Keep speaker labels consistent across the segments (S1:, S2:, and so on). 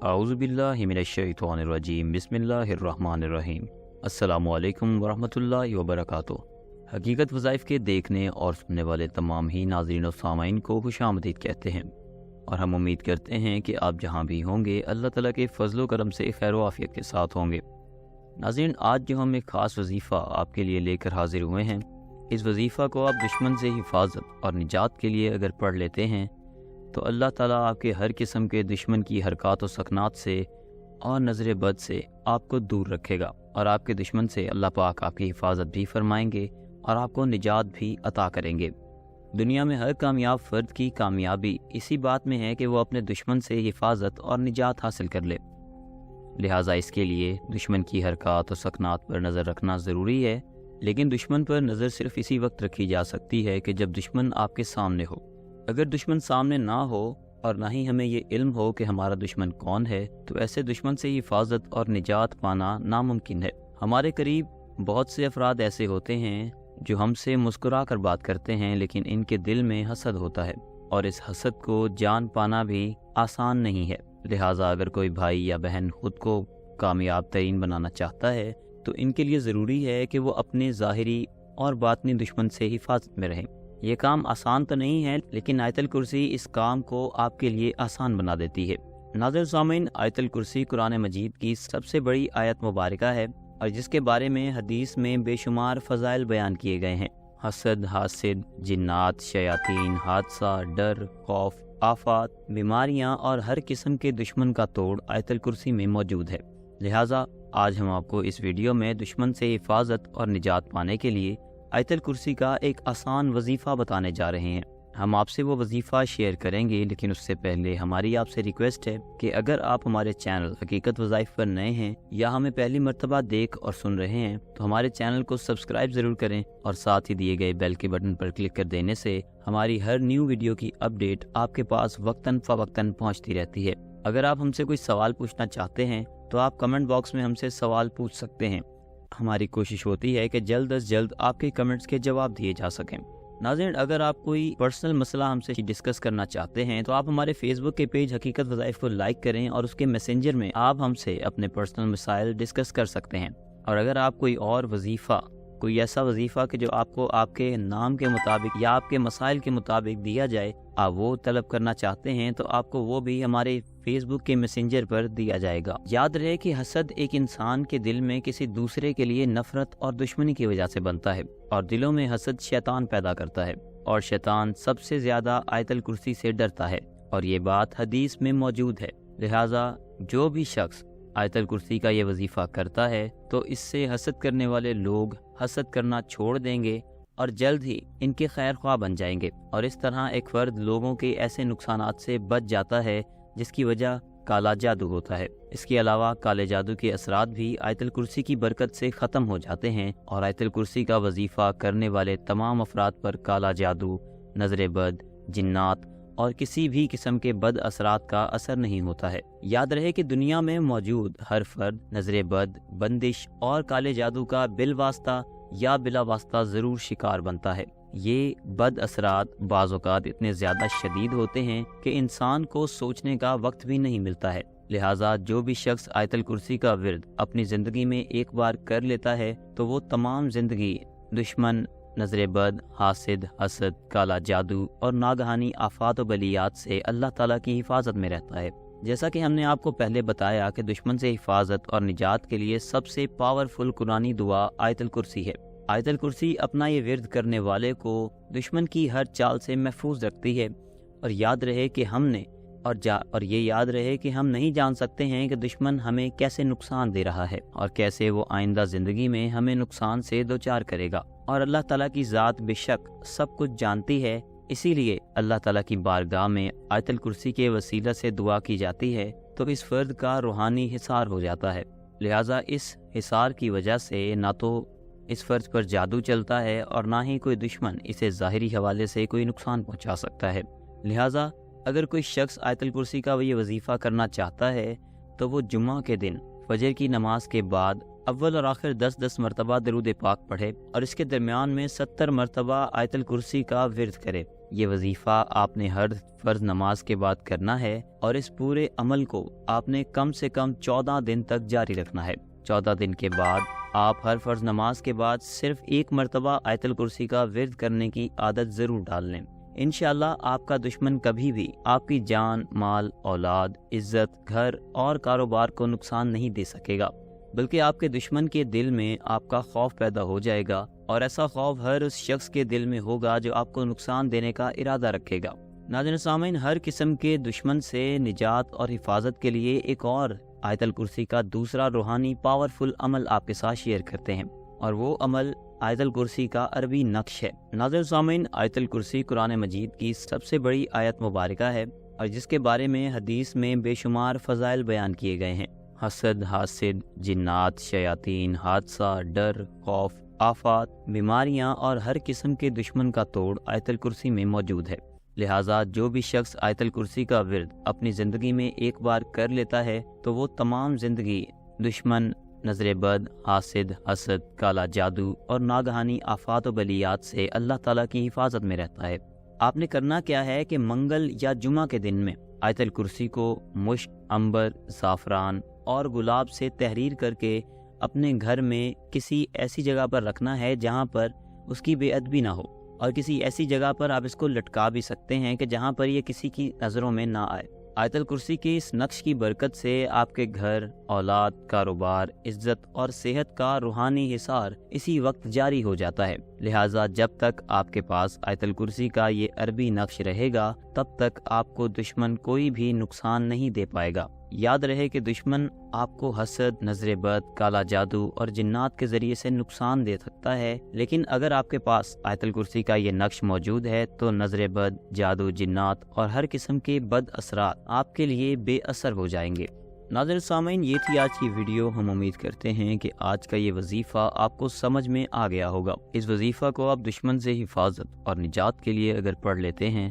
S1: اعوذ باللہ من الشیطان الرجیم بسم اللہ الرحمن الرحیم۔ السلام علیکم ورحمۃ اللہ وبرکاتہ۔ حقیقت وظائف کے دیکھنے اور سننے والے تمام ہی ناظرین و سامعین کو خوش آمدید کہتے ہیں، اور ہم امید کرتے ہیں کہ آپ جہاں بھی ہوں گے اللہ تعالیٰ کے فضل و کرم سے خیر و عافیت کے ساتھ ہوں گے۔ ناظرین، آج جو ہم ایک خاص وظیفہ آپ کے لیے لے کر حاضر ہوئے ہیں، اس وظیفہ کو آپ دشمن سے حفاظت اور نجات کے لیے اگر پڑھ لیتے ہیں تو اللہ تعالیٰ آپ کے ہر قسم کے دشمن کی حرکات و سکنات سے اور نظر بد سے آپ کو دور رکھے گا، اور آپ کے دشمن سے اللہ پاک آپ کی حفاظت بھی فرمائیں گے اور آپ کو نجات بھی عطا کریں گے۔ دنیا میں ہر کامیاب فرد کی کامیابی اسی بات میں ہے کہ وہ اپنے دشمن سے حفاظت اور نجات حاصل کر لے، لہٰذا اس کے لیے دشمن کی حرکات و سکنات پر نظر رکھنا ضروری ہے۔ لیکن دشمن پر نظر صرف اسی وقت رکھی جا سکتی ہے کہ جب دشمن آپ کے سامنے ہو۔ اگر دشمن سامنے نہ ہو اور نہ ہی ہمیں یہ علم ہو کہ ہمارا دشمن کون ہے، تو ایسے دشمن سے حفاظت اور نجات پانا ناممکن ہے۔ ہمارے قریب بہت سے افراد ایسے ہوتے ہیں جو ہم سے مسکرا کر بات کرتے ہیں، لیکن ان کے دل میں حسد ہوتا ہے، اور اس حسد کو جان پانا بھی آسان نہیں ہے۔ لہٰذا اگر کوئی بھائی یا بہن خود کو کامیاب ترین بنانا چاہتا ہے تو ان کے لیے ضروری ہے کہ وہ اپنے ظاہری اور باطنی دشمن سے حفاظت میں رہیں۔ یہ کام آسان تو نہیں ہے، لیکن آیت الکرسی اس کام کو آپ کے لیے آسان بنا دیتی ہے۔ ناظر سامعین، آیت الکرسی قرآن مجید کی سب سے بڑی آیت مبارکہ ہے، اور جس کے بارے میں حدیث میں بے شمار فضائل بیان کیے گئے ہیں۔ حسد، حاسد، جنات، شیاطین، حادثہ، ڈر، خوف، آفات، بیماریاں اور ہر قسم کے دشمن کا توڑ آیت الکرسی میں موجود ہے۔ لہٰذا آج ہم آپ کو اس ویڈیو میں دشمن سے حفاظت اور نجات پانے کے لیے آیت الکرسی کا ایک آسان وظیفہ بتانے جا رہے ہیں۔ ہم آپ سے وہ وظیفہ شیئر کریں گے، لیکن اس سے پہلے ہماری آپ سے ریکویسٹ ہے کہ اگر آپ ہمارے چینل حقیقت وظائف پر نئے ہیں یا ہمیں پہلی مرتبہ دیکھ اور سن رہے ہیں تو ہمارے چینل کو سبسکرائب ضرور کریں، اور ساتھ ہی دیے گئے بیل کے بٹن پر کلک کر دینے سے ہماری ہر نیو ویڈیو کی اپڈیٹ آپ کے پاس وقتاً فوقتاً پہنچتی رہتی ہے۔ اگر آپ ہم سے کوئی سوال پوچھنا چاہتے ہیں تو آپ کمنٹ باکس میں ہم سے سوال پوچھ سکتے ہیں۔ ہماری کوشش ہوتی ہے کہ جلد از جلد آپ کے کمنٹس کے جواب دیے جا سکیں۔ ناظرین، اگر آپ کوئی پرسنل مسئلہ ہم سے ڈسکس کرنا چاہتے ہیں تو آپ ہمارے فیس بک کے پیج حقیقت وظائف کو لائک کریں، اور اس کے میسنجر میں آپ ہم سے اپنے پرسنل مسائل ڈسکس کر سکتے ہیں۔ اور اگر آپ کوئی اور وظیفہ، کوئی ایسا وظیفہ کہ جو آپ کو آپ کے نام کے مطابق یا آپ کے مسائل کے مطابق دیا جائے، آپ وہ طلب کرنا چاہتے ہیں تو آپ کو وہ بھی ہمارے فیس بک کے میسنجر پر دیا جائے گا۔ یاد رہے کہ حسد ایک انسان کے دل میں کسی دوسرے کے لیے نفرت اور دشمنی کی وجہ سے بنتا ہے، اور دلوں میں حسد شیطان پیدا کرتا ہے، اور شیطان سب سے زیادہ آیت الکرسی سے ڈرتا ہے، اور یہ بات حدیث میں موجود ہے۔ لہٰذا جو بھی شخص آیت الکرسی کا یہ وظیفہ کرتا ہے تو اس سے حسد کرنے والے لوگ حسد کرنا چھوڑ دیں گے اور جلد ہی ان کے خیر خواہ بن جائیں گے، اور اس طرح ایک فرد لوگوں کے ایسے نقصانات سے بچ جاتا ہے جس کی وجہ کالا جادو ہوتا ہے۔ اس کے علاوہ کالے جادو کے اثرات بھی آیت الکرسی کی برکت سے ختم ہو جاتے ہیں، اور آیت الکرسی کا وظیفہ کرنے والے تمام افراد پر کالا جادو، نظر بد، جنات اور کسی بھی قسم کے بد اثرات کا اثر نہیں ہوتا ہے۔ یاد رہے کہ دنیا میں موجود ہر فرد نظر بد، بندش اور کالے جادو کا بالواسطہ یا بلا واسطہ ضرور شکار بنتا ہے۔ یہ بد اثرات بعض اوقات اتنے زیادہ شدید ہوتے ہیں کہ انسان کو سوچنے کا وقت بھی نہیں ملتا ہے۔ لہٰذا جو بھی شخص آیت الکرسی کا ورد اپنی زندگی میں ایک بار کر لیتا ہے تو وہ تمام زندگی دشمن، نظر بد، حاسد، حسد، کالا جادو اور ناگہانی آفات و بلیات سے اللہ تعالیٰ کی حفاظت میں رہتا ہے۔ جیسا کہ ہم نے آپ کو پہلے بتایا کہ دشمن سے حفاظت اور نجات کے لیے سب سے پاورفل قرآنی دعا آیت الکرسی ہے۔ آیت الکرسی اپنا یہ ورد کرنے والے کو دشمن کی ہر چال سے محفوظ رکھتی ہے، اور یاد رہے کہ یہ یاد رہے کہ ہم نہیں جان سکتے ہیں کہ دشمن ہمیں کیسے نقصان دے رہا ہے اور کیسے وہ آئندہ زندگی میں ہمیں نقصان سے دوچار کرے گا، اور اللہ تعالیٰ کی ذات بے شک سب کچھ جانتی ہے۔ اسی لیے اللہ تعالیٰ کی بارگاہ میں آیت الکرسی کے وسیلہ سے دعا کی جاتی ہے تو اس فرد کا روحانی حصار ہو جاتا ہے۔ لہٰذا اس حصار کی وجہ سے نہ تو اس فرد پر جادو چلتا ہے اور نہ ہی کوئی دشمن اسے ظاہری حوالے سے کوئی نقصان پہنچا سکتا ہے۔ لہٰذا اگر کوئی شخص آیت الکرسی کا یہ وظیفہ کرنا چاہتا ہے تو وہ جمعہ کے دن فجر کی نماز کے بعد اول اور آخر 10 مرتبہ درود پاک پڑھے، اور اس کے درمیان میں 70 مرتبہ آیت الکرسی کا ورد کرے، یہ وظیفہ آپ نے ہر فرض نماز کے بعد کرنا ہے اور اس پورے عمل کو آپ نے کم سے کم 14 دن تک جاری رکھنا ہے۔ 14 دن کے بعد آپ ہر فرض نماز کے بعد صرف ایک مرتبہ آیت الکرسی کا ورد کرنے کی عادت ضرور ڈال لیں۔ انشاءاللہ آپ کا دشمن کبھی بھی آپ کی جان، مال، اولاد، عزت، گھر اور کاروبار کو نقصان نہیں دے سکے گا، بلکہ آپ کے دشمن کے دل میں آپ کا خوف پیدا ہو جائے گا، اور ایسا خوف ہر اس شخص کے دل میں ہوگا جو آپ کو نقصان دینے کا ارادہ رکھے گا۔ ناظرین سامعین، ہر قسم کے دشمن سے نجات اور حفاظت کے لیے ایک اور آیت الکرسی کا دوسرا روحانی پاورفل عمل آپ کے ساتھ شیئر کرتے ہیں، اور وہ عمل آیت الکرسی کا عربی نقش ہے۔ ناظرین سامعین، آیت الکرسی قرآن مجید کی سب سے بڑی آیت مبارکہ ہے، اور جس کے بارے میں حدیث میں بے شمار فضائل بیان کیے گئے ہیں۔ حسد، حاسد، جنات، شیاطین، حادثہ، ڈر، خوف، آفات، بیماریاں اور ہر قسم کے دشمن کا توڑ آیت الکرسی میں موجود ہے۔ لہٰذا جو بھی شخص آیت الکرسی کا ورد اپنی زندگی میں ایک بار کر لیتا ہے تو وہ تمام زندگی دشمن، نظر بد، حاسد، حسد، کالا جادو اور ناگہانی آفات و بلیات سے اللہ تعالیٰ کی حفاظت میں رہتا ہے۔ آپ نے کرنا کیا ہے کہ منگل یا جمعہ کے دن میں آیت الکرسی کو مشک، عنبر، زعفران اور گلاب سے تحریر کر کے اپنے گھر میں کسی ایسی جگہ پر رکھنا ہے جہاں پر اس کی بے ادبی نہ ہو، اور کسی ایسی جگہ پر آپ اس کو لٹکا بھی سکتے ہیں کہ جہاں پر یہ کسی کی نظروں میں نہ آئے۔ آیت الکرسی کے اس نقش کی برکت سے آپ کے گھر، اولاد، کاروبار، عزت اور صحت کا روحانی حصار اسی وقت جاری ہو جاتا ہے۔ لہٰذا جب تک آپ کے پاس آیت الکرسی کا یہ عربی نقش رہے گا تب تک آپ کو دشمن کوئی بھی نقصان نہیں دے پائے گا۔ یاد رہے کہ دشمن آپ کو حسد، نظر بد، کالا جادو اور جنات کے ذریعے سے نقصان دے سکتا ہے، لیکن اگر آپ کے پاس آیت الکرسی کا یہ نقش موجود ہے تو نظر بد، جادو، جنات اور ہر قسم کے بد اثرات آپ کے لیے بے اثر ہو جائیں گے۔ ناظرین سامعین، یہ تھی آج کی ویڈیو۔ ہم امید کرتے ہیں کہ آج کا یہ وظیفہ آپ کو سمجھ میں آ گیا ہوگا۔ اس وظیفہ کو آپ دشمن سے حفاظت اور نجات کے لیے اگر پڑھ لیتے ہیں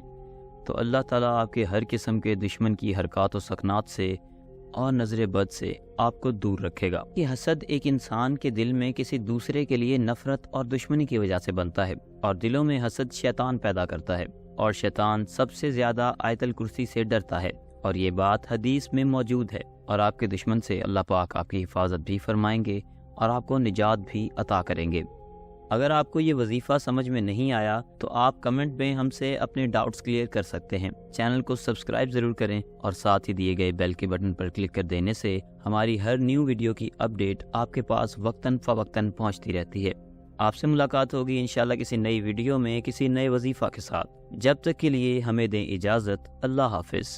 S1: تو اللہ تعالیٰ آپ کے ہر قسم کے دشمن کی حرکات و سکنات سے اور نظر بد سے آپ کو دور رکھے گا۔ یہ حسد ایک انسان کے دل میں کسی دوسرے کے لیے نفرت اور دشمنی کی وجہ سے بنتا ہے، اور دلوں میں حسد شیطان پیدا کرتا ہے، اور شیطان سب سے زیادہ آیت الکرسی سے ڈرتا ہے، اور یہ بات حدیث میں موجود ہے، اور آپ کے دشمن سے اللہ پاک آپ کی حفاظت بھی فرمائیں گے اور آپ کو نجات بھی عطا کریں گے۔ اگر آپ کو یہ وظیفہ سمجھ میں نہیں آیا تو آپ کمنٹ میں ہم سے اپنے ڈاؤٹس کلیئر کر سکتے ہیں۔ چینل کو سبسکرائب ضرور کریں، اور ساتھ ہی دیے گئے بیل کے بٹن پر کلک کر دینے سے ہماری ہر نیو ویڈیو کی اپڈیٹ آپ کے پاس وقتاً فوقتاً پہنچتی رہتی ہے۔ آپ سے ملاقات ہوگی انشاءاللہ کسی نئی ویڈیو میں کسی نئے وظیفہ کے ساتھ۔ جب تک کے لیے ہمیں دیں اجازت۔ اللہ حافظ۔